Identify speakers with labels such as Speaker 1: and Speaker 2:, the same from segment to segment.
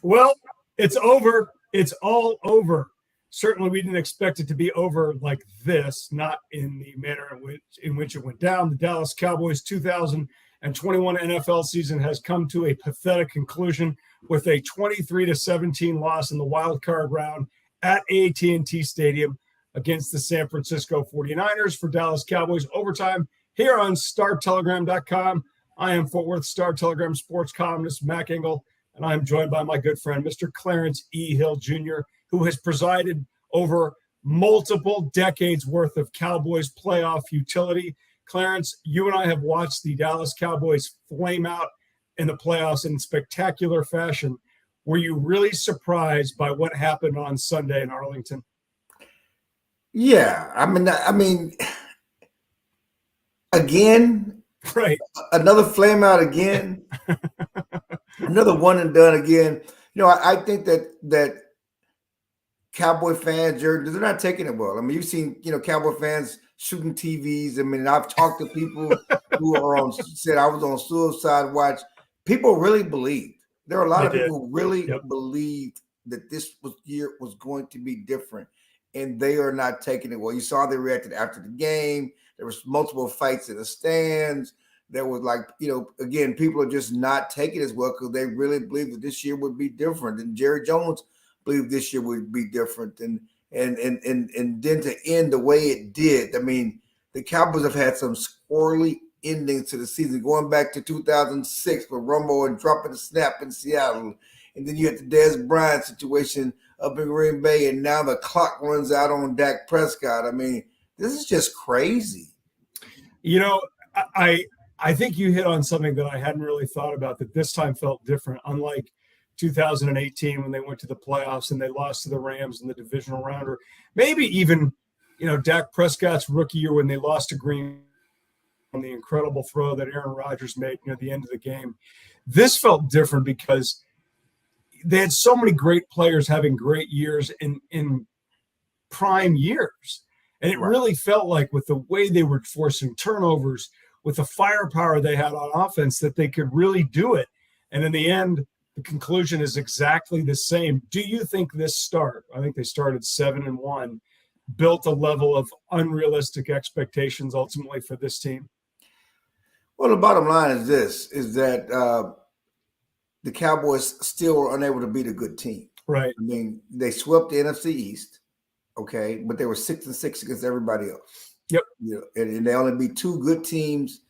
Speaker 1: Well, it's over. It's all over. Certainly, we didn't expect it to be over like this, not in the manner in which it went down. The Dallas Cowboys 2021 NFL season has come to a pathetic conclusion with a 23-17 loss in the wild card round at AT&T Stadium against the San Francisco 49ers for Dallas Cowboys Overtime here on StarTelegram.com. I am Fort Worth Star Telegram sports columnist Mac Engel, and I am joined by my good friend, Mr. Clarence E. Hill Jr., who has presided over multiple decades worth of Cowboys playoff futility. Clarence, you and I have watched the Dallas Cowboys flame out in the playoffs in spectacular fashion. Were you really surprised by what happened on Sunday in Arlington?
Speaker 2: Yeah, I mean, again,
Speaker 1: right?
Speaker 2: Another flame out again, another one and done again. You know, I think that Cowboy fans, they're not taking it well. I mean, you've seen, Cowboy fans shooting TVs. I mean, I've talked to people who are said I was on suicide watch. People really believed. There are a lot of people who really believed that this year was going to be different. And they are not taking it well. You saw they reacted after the game. There was multiple fights in the stands. There was again, people are just not taking it as well because they really believe that this year would be different. And Jerry Jones believed this year would be different. And then to end the way it did, I mean, the Cowboys have had some squirrely endings to the season, going back to 2006 with Rumble and dropping the snap in Seattle. And then you had the Dez Bryant situation up in Green Bay, and now the clock runs out on Dak Prescott. I mean, this is just crazy.
Speaker 1: I think you hit on something that I hadn't really thought about, that this time felt different, unlike 2018 when they went to the playoffs and they lost to the Rams in the divisional round, or maybe even, Dak Prescott's rookie year when they lost to Green on the incredible throw that Aaron Rodgers made near the end of the game. This felt different because they had so many great players having great years in prime years. And it really felt like, with the way they were forcing turnovers, with the firepower they had on offense, that they could really do it. And in the end, the conclusion is exactly the same. Do you think this start, I think they started 7-1, built a level of unrealistic expectations ultimately for this team?
Speaker 2: Well, the bottom line is this, is that the Cowboys still were unable to beat a good team.
Speaker 1: Right.
Speaker 2: I mean, they swept the NFC East, okay, but they were 6-6 against everybody else.
Speaker 1: Yep.
Speaker 2: And they only beat two good teams,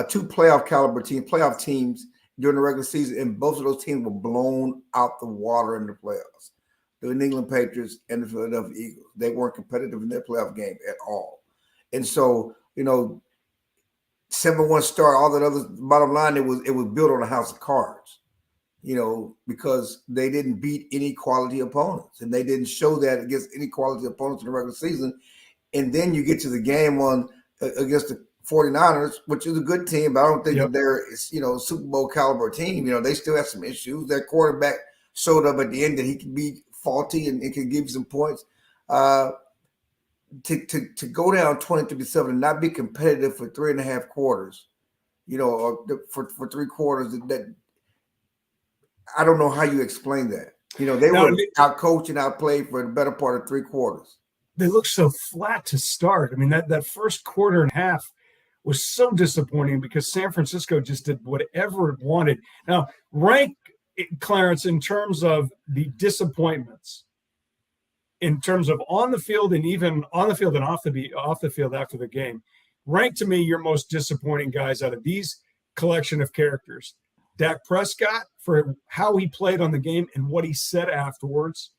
Speaker 2: two playoff teams during the regular season, and both of those teams were blown out the water in the playoffs. The New England Patriots and the Philadelphia Eagles. They weren't competitive in their playoff game at all. And so, 7-1 start, all that other, bottom line, it was built on a house of cards. Because they didn't beat any quality opponents, and they didn't show that against any quality opponents in the regular season. And then you get to the game against the 49ers, which is a good team, but I don't think that they're, Super Bowl caliber team. They still have some issues. Their quarterback showed up at the end that he can be faulty and it can give you some points. To go down 23-7 and not be competitive for 3.5 quarters, or for 3 quarters, that I don't know how you explain that. They were out-coached and outplayed for the better part of 3 quarters.
Speaker 1: They looked so flat to start. I mean, that first quarter and a half was so disappointing because San Francisco just did whatever it wanted. Now, rank Clarence in terms of the disappointments, in terms of on the field and even on the field and off the field after the game. Rank to me your most disappointing guys out of these collection of characters. Dak Prescott for how he played on the game and what he said afterwards.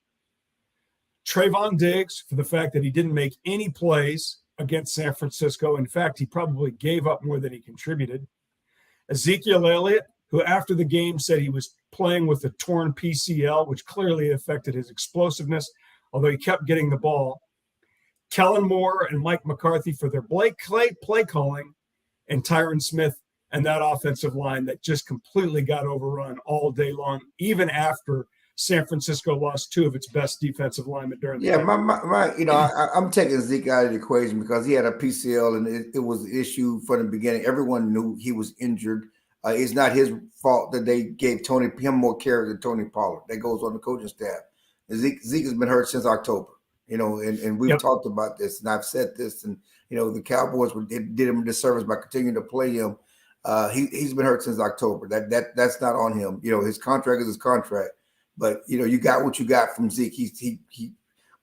Speaker 1: Trayvon Diggs for the fact that he didn't make any plays against San Francisco. In fact, he probably gave up more than he contributed. Ezekiel Elliott, who after the game said he was playing with a torn PCL, which clearly affected his explosiveness, although he kept getting the ball. Kellen Moore and Mike McCarthy for their play calling, and Tyron Smith and that offensive line that just completely got overrun all day long, even after San Francisco lost 2 of its best defensive linemen during the game.
Speaker 2: I'm taking Zeke out of the equation because he had a PCL and it was an issue from the beginning. Everyone knew he was injured. It's not his fault that they gave him more carries than Tony Pollard. That goes on the coaching staff. Zeke has been hurt since October, and we've talked about this, and I've said this, and the Cowboys did him a disservice by continuing to play him. He's been hurt since October. That's not on him. His contract is his contract, but you got what you got from Zeke. He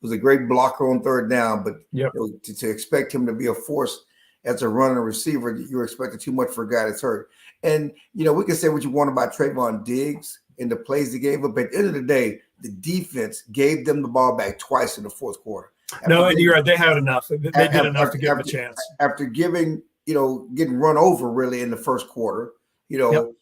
Speaker 2: was a great blocker on third down, but to expect him to be a force as a runner receiver, you're expecting too much for a guy that's hurt. And we can say what you want about Trayvon Diggs and the plays they gave up, but at the end of the day, the defense gave them the ball back twice in the fourth quarter.
Speaker 1: And you're right. They had enough. They did enough to give them a chance.
Speaker 2: After getting run over really in the first quarter, the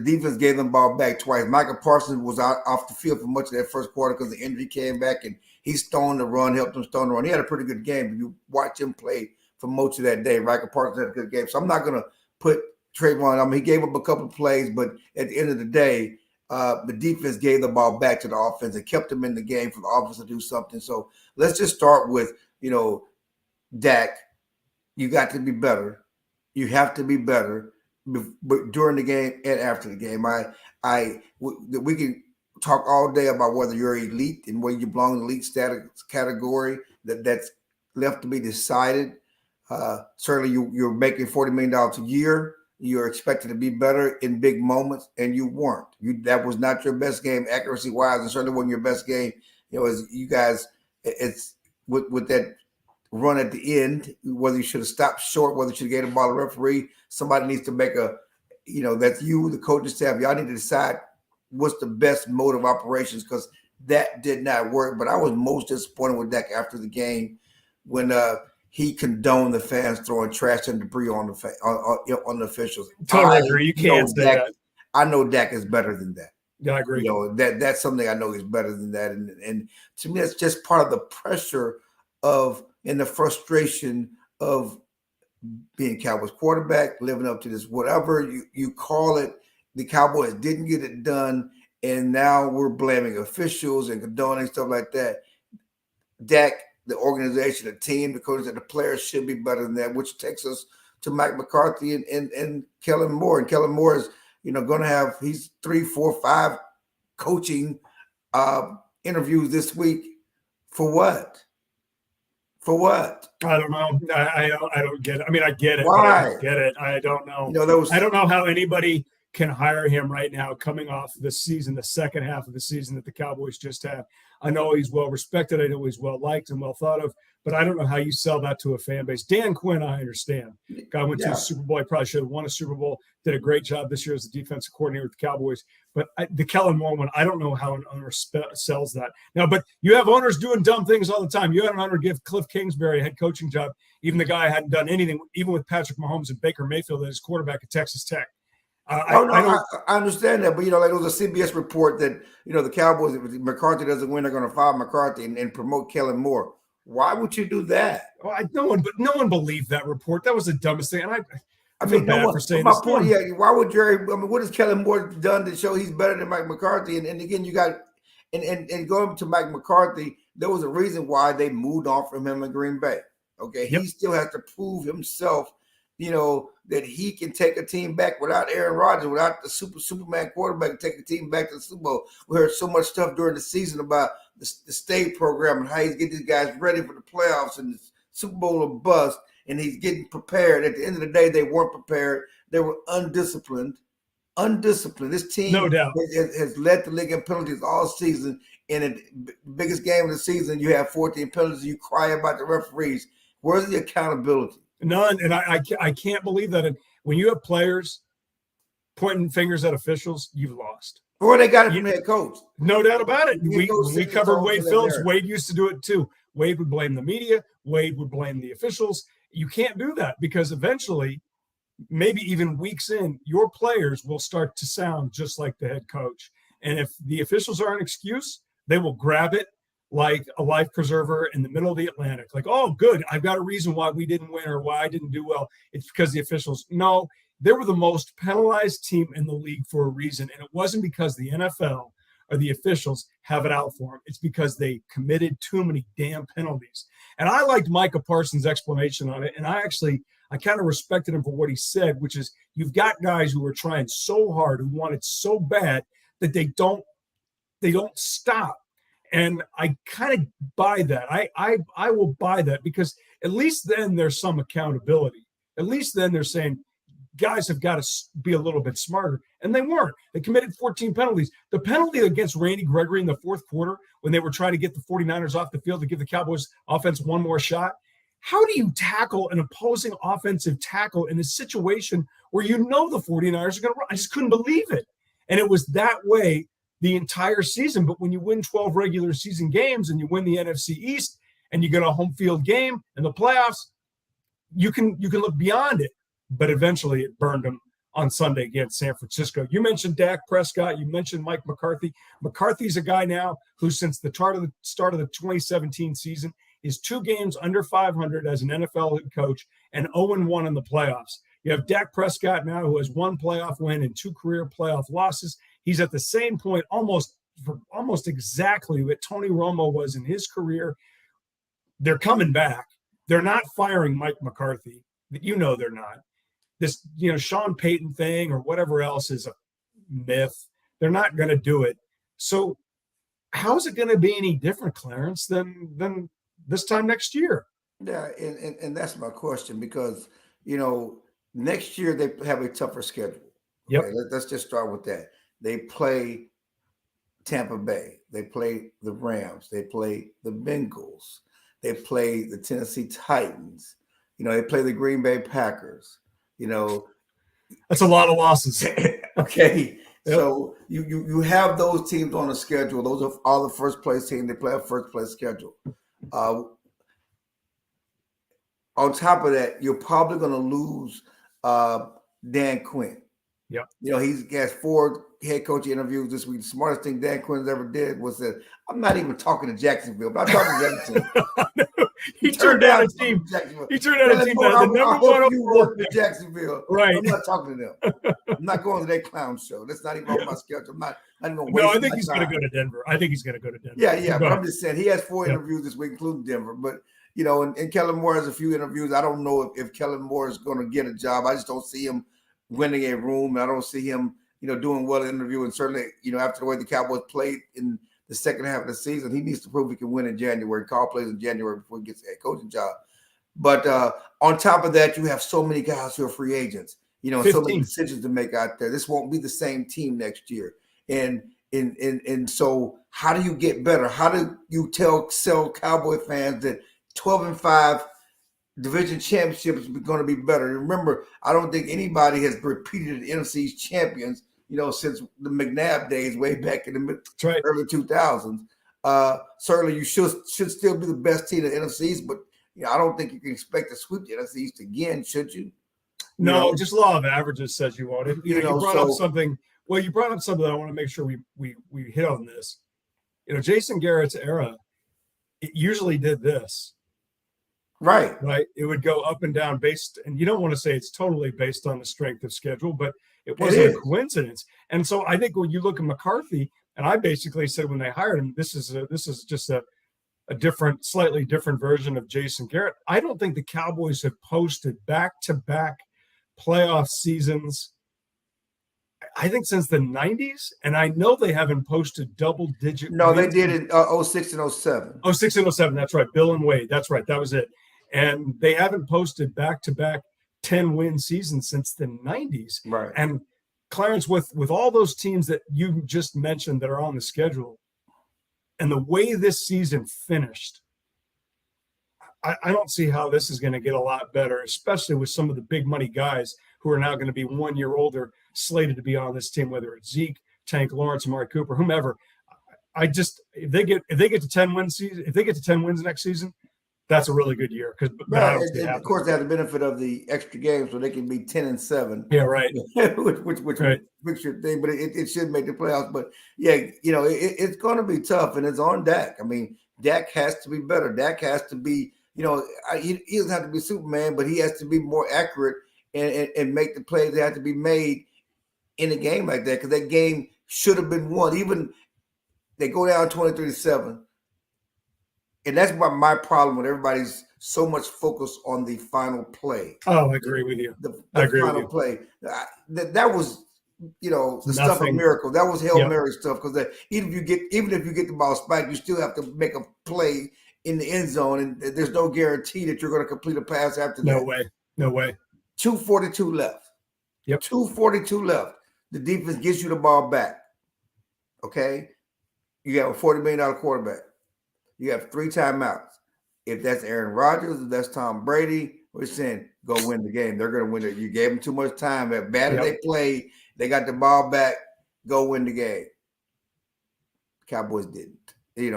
Speaker 2: defense gave them the ball back twice. Michael Parsons was off the field for much of that first quarter because the injury came back, and he stoned the run, helped him stone the run. He had a pretty good game. If you watch him play for most of that day, Michael Parsons had a good game. So I'm not going to put Trayvon. He gave up a couple of plays, but at the end of the day, the defense gave the ball back to the offense and kept them in the game for the offense to do something. So let's just start with, Dak, you got to be better. You have to be better during the game and after the game. We can talk all day about whether you're elite and whether you belong in the elite status category. That's left to be decided. Certainly, you're making $40 million a year. You're expected to be better in big moments, and you weren't. That was not your best game accuracy-wise, and certainly wasn't your best game. As you guys, it's with that run at the end, whether you should have stopped short, whether you should have gave the ball to the referee. Somebody needs to make that's you, the coaching staff. Y'all need to decide what's the best mode of operations, because that did not work. But I was most disappointed with Dak after the game when he condoned the fans throwing trash and debris on the officials.
Speaker 1: Totally agree. You can't say that.
Speaker 2: I know Dak is better than that.
Speaker 1: Yeah, I agree.
Speaker 2: That's something I know is better than that. And to me, it's just part of the pressure and the frustration of being Cowboys quarterback, living up to this, whatever you call it. The Cowboys didn't get it done, and now we're blaming officials and condoning stuff like that. Dak, the organization, the team, the coaches, and the players should be better than that, which takes us to Mike McCarthy and Kellen Moore. And Kellen Moore is, going to have, he's 3, 4, 5 coaching interviews this week. For what? For what?
Speaker 1: I don't know. I don't get it. I mean, I get it.
Speaker 2: Why?
Speaker 1: But I don't get it. I don't know. I don't know how anybody can hire him right now coming off the season, the second half of the season that the Cowboys just had. I know he's well respected. I know he's well liked and well thought of, but I don't know how you sell that to a fan base. Dan Quinn, I understand. Guy went to a Super Bowl. He probably should have won a Super Bowl. Did a great job this year as the defensive coordinator with the Cowboys. But the Kellen Moore one, I don't know how an owner sells that. Now, but you have owners doing dumb things all the time. You had an owner give Cliff Kingsbury a head coaching job. Even the guy hadn't done anything, even with Patrick Mahomes and Baker Mayfield as quarterback at Texas Tech.
Speaker 2: I understand that, but there was a CBS report that the Cowboys, if McCarthy doesn't win, they're going to fire McCarthy and promote Kellen Moore. Why would you do that?
Speaker 1: Well, no one believed that report. That was the dumbest thing. And I feel
Speaker 2: mean,
Speaker 1: bad for saying
Speaker 2: my
Speaker 1: this.
Speaker 2: point, why would Jerry? I mean, what has Kellen Moore done to show he's better than Mike McCarthy? And again, you got and going to Mike McCarthy, there was a reason why they moved on from him in Green Bay. Okay, he still has to prove himself. That he can take a team back without Aaron Rodgers, without the Superman quarterback, and take a team back to the Super Bowl. We heard so much stuff during the season about the state program and how he's getting these guys ready for the playoffs and the Super Bowl or bust, and he's getting prepared. At the end of the day, they weren't prepared. They were undisciplined. This team,
Speaker 1: no doubt,
Speaker 2: has led the league in penalties all season. And in the biggest game of the season, you have 14 penalties. You cry about the referees. Where's the accountability?
Speaker 1: None, and I can't believe that. And when you have players pointing fingers at officials, you've lost.
Speaker 2: Or they got it from the head coach.
Speaker 1: No doubt about it. We covered Wade Phillips. Wade used to do it too. Wade would blame the media. Wade would blame the officials. You can't do that because eventually, maybe even weeks in, your players will start to sound just like the head coach. And if the officials are an excuse, they will grab it like a life preserver in the middle of the Atlantic. Like, oh, good, I've got a reason why we didn't win or why I didn't do well. It's because the officials. No, they were the most penalized team in the league for a reason. And it wasn't because the NFL or the officials have it out for them. It's because they committed too many damn penalties. And I liked Micah Parsons' explanation on it. And I I kind of respected him for what he said, which is you've got guys who are trying so hard, who want it so bad that they don't stop. And I kind of buy that. I will buy that because at least then there's some accountability. At least then they're saying guys have got to be a little bit smarter. And they weren't. They committed 14 penalties. The penalty against Randy Gregory in the fourth quarter when they were trying to get the 49ers off the field to give the Cowboys offense one more shot. How do you tackle an opposing offensive tackle in a situation where you know the 49ers are going to run? I just couldn't believe it. And it was that way the entire season. But when you win 12 regular season games and you win the NFC East and you get a home field game in the playoffs, you can look beyond it. But eventually it burned them on Sunday against San Francisco. You mentioned Dak Prescott. You mentioned Mike McCarthy. McCarthy's a guy now who, since the start of the 2017 season, is 2 games under 500 as an NFL head coach and 0-1 in the playoffs. You have Dak Prescott now who has 1 playoff win and 2 career playoff losses. He's at the same point almost exactly what Tony Romo was in his career. They're coming back. They're not firing Mike McCarthy. You know they're not. This, Sean Payton thing or whatever else is a myth. They're not going to do it. So how is it going to be any different, Clarence, than this time next year?
Speaker 2: Yeah, and that's my question because, next year they have a tougher schedule. Okay?
Speaker 1: Yep.
Speaker 2: Let's just start with that. They play Tampa Bay. They play the Rams. They play the Bengals. They play the Tennessee Titans. They play the Green Bay Packers.
Speaker 1: That's a lot of losses.
Speaker 2: Okay.
Speaker 1: Yep.
Speaker 2: So you have those teams on the schedule. Those are all the first place teams. They play a first place schedule. On top of that, you're probably going to lose Dan Quinn.
Speaker 1: Yep.
Speaker 2: He has 4 head coach interviews this week. The smartest thing Dan Quinn ever did was that I'm not even talking to Jacksonville, but I'm talking to the other team.
Speaker 1: He turned down a team. He turned down a team that the number one
Speaker 2: you walk to Jacksonville.
Speaker 1: Right.
Speaker 2: I'm not talking to them. I'm not going to that clown show. That's not even on my schedule. I'm not even going to
Speaker 1: No, I think he's going to go to Denver.
Speaker 2: Yeah. But I'm just saying he has 4 interviews this week, including Denver. But and Kellen Moore has a few interviews. I don't know if Kellen Moore is going to get a job. I just don't see him winning a room. I don't see him, doing well in the interview. And certainly, after the way the Cowboys played in the second half of the season, he needs to prove he can win in January. Call plays in January before he gets a head coaching job. But on top of that, you have so many guys who are free agents, so many decisions to make out there. This won't be the same team next year. And so how do you get better? How do you sell Cowboy fans that 12-5 division championship is going to be better? Remember, I don't think anybody has repeated the NFC's champions, since the McNabb days way back in the early 2000s. Certainly, you should still be the best team in the NFCs, but I don't think you can expect to sweep the NFC East again, should you?
Speaker 1: No, just law of averages says you won't. You brought up something. Well, you brought up something that I want to make sure we hit on this. Jason Garrett's era, it usually did this. Right. It would go up and down and you don't want to say it's totally based on the strength of schedule, but it wasn't a coincidence. And so I think when you look at McCarthy, and I basically said when they hired him, this is just a different, slightly different version of Jason Garrett. I don't think the Cowboys have posted back-to-back playoff seasons, I think, since the 90s. And I know they haven't posted double-digit.
Speaker 2: No, they did it 06 and 07.
Speaker 1: 06 and 07, that's right. Bill and Wade, that's right. That was it. And they haven't posted back-to-back 10-win seasons since the 90s.
Speaker 2: Right.
Speaker 1: And Clarence, with all those teams that you just mentioned that are on the schedule, and the way this season finished, I don't see how this is going to get a lot better, especially with some of the big money guys who are now going to be 1 year older, slated to be on this team, whether it's Zeke, Tank Lawrence, Amari Cooper, whomever. If they get to 10 wins season, if they get to 10 wins next season, that's a really good year. Because
Speaker 2: of course, they have the benefit of the extra games, so they can be 10-7.
Speaker 1: Yeah, right.
Speaker 2: which makes your thing, but it should make the playoffs. But yeah, it's going to be tough, and it's on Dak. I mean, Dak has to be better. Dak has to be, he doesn't have to be Superman, but he has to be more accurate and make the plays that have to be made in a game like that, because that game should have been won. Even they go down 23-7. And that's my problem with everybody's so much focus on the final play.
Speaker 1: Oh, I agree with you.
Speaker 2: The
Speaker 1: I agree
Speaker 2: final
Speaker 1: with you.
Speaker 2: play. That was, the stuff of
Speaker 1: Nothing.
Speaker 2: miracle. That was Hail
Speaker 1: Yep.
Speaker 2: Mary stuff, because even if you get the ball spiked, you still have to make a play in the end zone, and there's no guarantee that you're going to complete a pass after that.
Speaker 1: No way.
Speaker 2: 2:42 left.
Speaker 1: Yep.
Speaker 2: 2:42 left. The defense gets you the ball back. Okay? You have a $40 million quarterback. You have 3 timeouts. If that's Aaron Rodgers, if that's Tom Brady, we're saying go win the game. They're going to win it. You gave them too much time. As bad as they played, they got the ball back. Go win the game. Cowboys didn't. And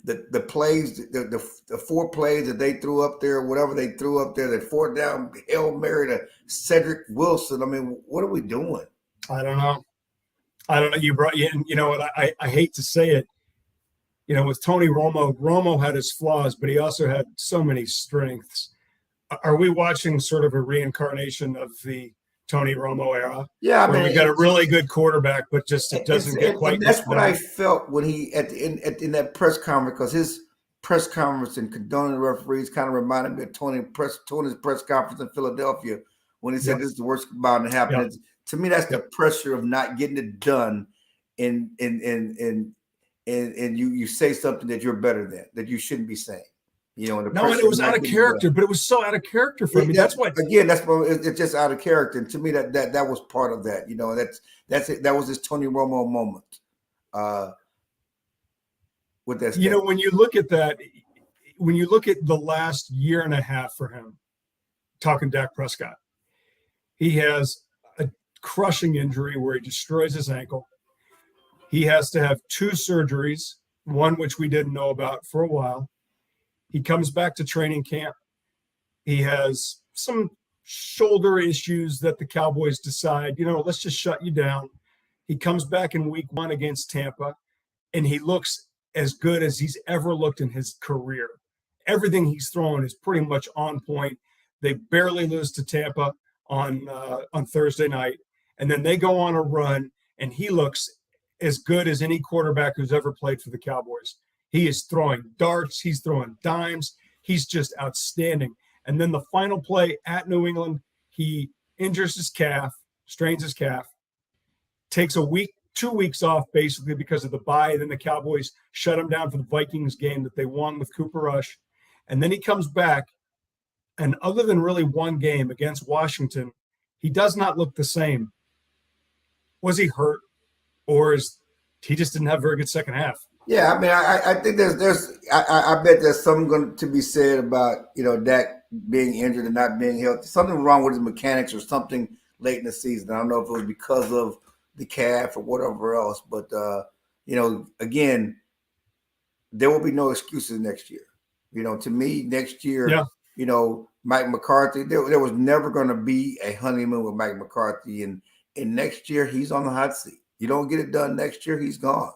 Speaker 2: the plays, the 4 plays that they threw up there, whatever they threw up there, that 4th down Hail Mary to Cedric Wilson. I mean, what are we doing?
Speaker 1: I don't know. You brought in. You know what? I hate to say it. With Tony Romo had his flaws, but he also had so many strengths. Are we watching sort of a reincarnation of the Tony Romo era?
Speaker 2: Yeah,
Speaker 1: where we got a really good quarterback, but just it doesn't get quite.
Speaker 2: And that's what I felt when he in that press conference, because his press conference and condoning the referees kind of reminded me of Tony's press conference in Philadelphia when he said this is the worst about to happen. To me, that's the pressure of not getting it done, and you say something that you're better than, that you shouldn't be saying. And
Speaker 1: it was out of character, but it was so out of character for me. That's what.
Speaker 2: Again, it's just out of character. And to me, that was part of that. That's it. That was his Tony Romo moment. With that,
Speaker 1: when you look at that, when you look at the last year and a half for him, talking Dak Prescott, he has a crushing injury where he destroys his ankle. He has to have 2 surgeries, one which we didn't know about for a while. He comes back to training camp. He has some shoulder issues that the Cowboys decide, let's just shut you down. He comes back in week 1 against Tampa, and he looks as good as he's ever looked in his career. Everything he's throwing is pretty much on point. They barely lose to Tampa on Thursday night, and then they go on a run, and he looks as good as any quarterback who's ever played for the Cowboys. He is throwing darts. He's throwing dimes. He's just outstanding. And then the final play at New England, he injures his calf, strains his calf, takes 2 weeks off basically because of the bye. Then the Cowboys shut him down for the Vikings game that they won with Cooper Rush. And then he comes back, and other than really one game against Washington, he does not look the same. Was he hurt, or he just didn't have a very good second half?
Speaker 2: Yeah, I mean, I think I bet there's something going to be said about, Dak being injured and not being healthy. Something wrong with his mechanics or something late in the season. I don't know if it was because of the calf or whatever else. But, again, there will be no excuses next year. To me, next year, Mike McCarthy, there was never going to be a honeymoon with Mike McCarthy. And next year, he's on the hot seat. You don't get it done next year, he's gone.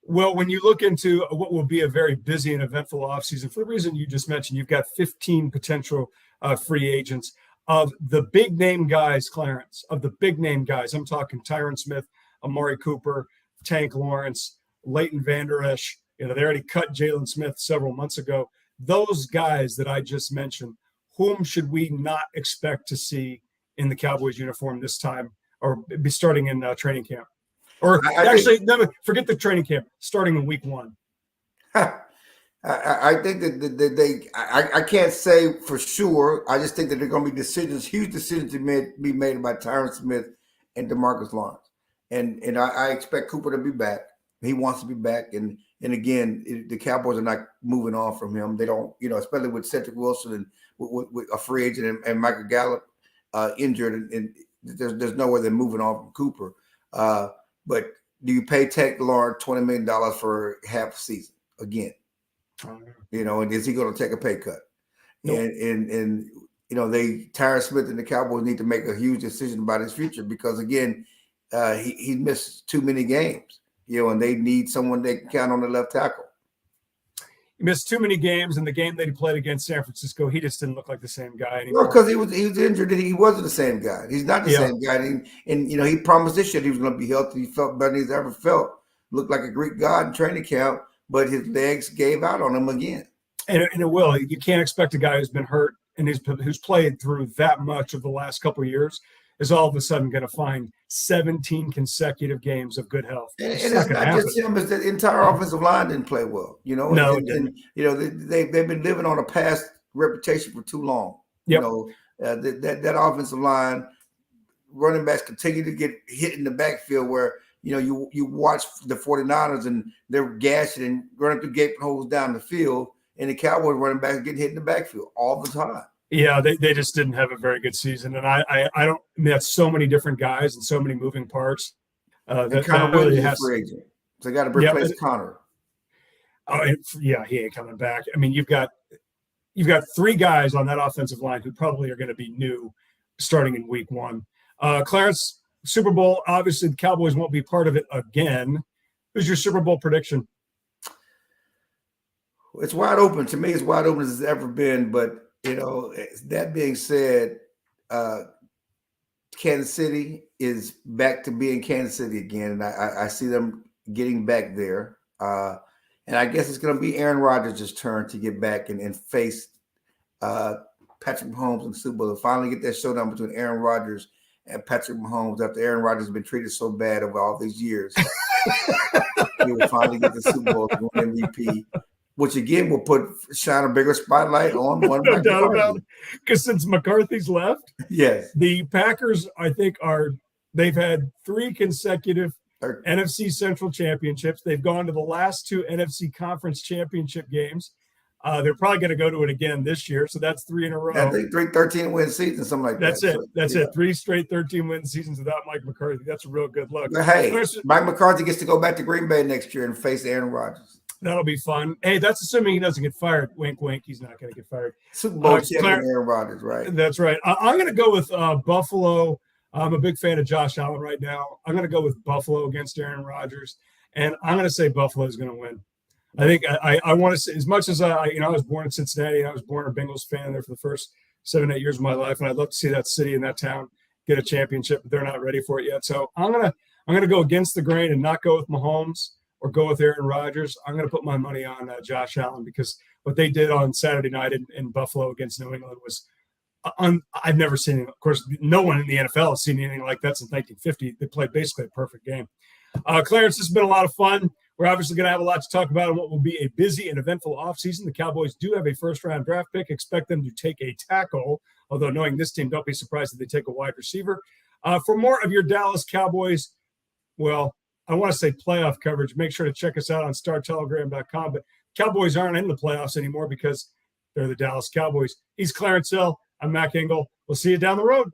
Speaker 1: Well, when you look into what will be a very busy and eventful offseason, for the reason you just mentioned, you've got 15 potential free agents. Of the big name guys, Clarence, I'm talking Tyron Smith, Amari Cooper, Tank Lawrence, Leighton Vander Esch. They already cut Jalen Smith several months ago. Those guys that I just mentioned, whom should we not expect to see in the Cowboys uniform this time, or be starting in training camp? Or forget the training camp, starting in week 1.
Speaker 2: I think that I can't say for sure. I just think that there are going to be huge decisions to be made by Tyron Smith and DeMarcus Lawrence. And I expect Cooper to be back. He wants to be back. And again, the Cowboys are not moving on from him. They don't, especially with Cedric Wilson and with a free agent and Michael Gallup injured. And there's no way they're moving on from Cooper. But do you pay Tank Lawrence $20 million for half a season again? And is he going to take a pay cut? Nope. And Tyron Smith and the Cowboys need to make a huge decision about his future, because again, he missed too many games. And they need someone they can count on the left tackle.
Speaker 1: He missed too many games, and the game that he played against San Francisco, he just didn't look like the same guy anymore.
Speaker 2: Well, because he was injured, and he wasn't the same guy. He's not the same guy. And he promised this year he was going to be healthy. He felt better than he's ever felt. Looked like a Greek god in training camp, but his legs gave out on him again.
Speaker 1: And it will. You can't expect a guy who's been hurt and who's played through that much of the last couple of years is all of a sudden going to find 17 consecutive games of good health.
Speaker 2: And it's not just him; it's the entire offensive line didn't play well.
Speaker 1: No,
Speaker 2: and they've been living on a past reputation for too long.
Speaker 1: Yep.
Speaker 2: That offensive line, running backs continue to get hit in the backfield where you watch the 49ers and they're gashing and running through gaping holes down the field, and the Cowboys running backs getting hit in the backfield all the time.
Speaker 1: Yeah, they just didn't have a very good season, and I don't. I mean, that's so many different guys and so many moving parts.
Speaker 2: That Connor really has free agent, so they got to replace Connor.
Speaker 1: Oh, he ain't coming back. I mean, you've got 3 guys on that offensive line who probably are going to be new starting in week 1. Clarence, Super Bowl. Obviously, the Cowboys won't be part of it again. Who's your Super Bowl prediction?
Speaker 2: It's wide open. To me, it's wide open as it's ever been, but. That being said, Kansas City is back to being Kansas City again, and I see them getting back there. And I guess it's going to be Aaron Rodgers' turn to get back and face Patrick Mahomes in the Super Bowl. To finally get that showdown between Aaron Rodgers and Patrick Mahomes after Aaron Rodgers has been treated so bad over all these years. He will finally get the Super Bowl to win MVP. Which again will shine a bigger spotlight on one.
Speaker 1: No doubt about it. Because since McCarthy's left,
Speaker 2: yes,
Speaker 1: the Packers, I think, they've had 3 consecutive NFC Central championships. They've gone to the last 2 NFC Conference championship games. They're probably going to go to it again this year, so that's 3 in a row.
Speaker 2: I think 3 13-win seasons, something like
Speaker 1: that. That's
Speaker 2: it.
Speaker 1: 3 straight 13-win seasons without Mike McCarthy. That's a real good look.
Speaker 2: But hey, Mike McCarthy gets to go back to Green Bay next year and face Aaron Rodgers.
Speaker 1: That'll be fun. Hey, that's assuming he doesn't get fired. Wink, wink. He's not going to get fired.
Speaker 2: Super Bowl champion Aaron Rodgers, right?
Speaker 1: That's right. I'm going to go with Buffalo. I'm a big fan of Josh Allen right now. I'm going to go with Buffalo against Aaron Rodgers, and I'm going to say Buffalo is going to win. I think I want to say, as much as I was born in Cincinnati, I was born a Bengals fan there for the first 7-8 years of my life, and I'd love to see that city and that town get a championship, but they're not ready for it yet. So I'm gonna go against the grain and not go with Mahomes or go with Aaron Rodgers. I'm going to put my money on Josh Allen because what they did on Saturday night in Buffalo against New England was I've never seen it. Of course, no one in the NFL has seen anything like that since 1950. They played basically a perfect game. Clarence, this has been a lot of fun. We're obviously going to have a lot to talk about in what will be a busy and eventful offseason. The Cowboys do have a first-round draft pick. Expect them to take a tackle, although knowing this team, don't be surprised if they take a wide receiver. For more of your Dallas Cowboys, well, I want to say playoff coverage. Make sure to check us out on StarTelegram.com. But Cowboys aren't in the playoffs anymore because they're the Dallas Cowboys. He's Clarence Hill. I'm Mac Engel. We'll see you down the road.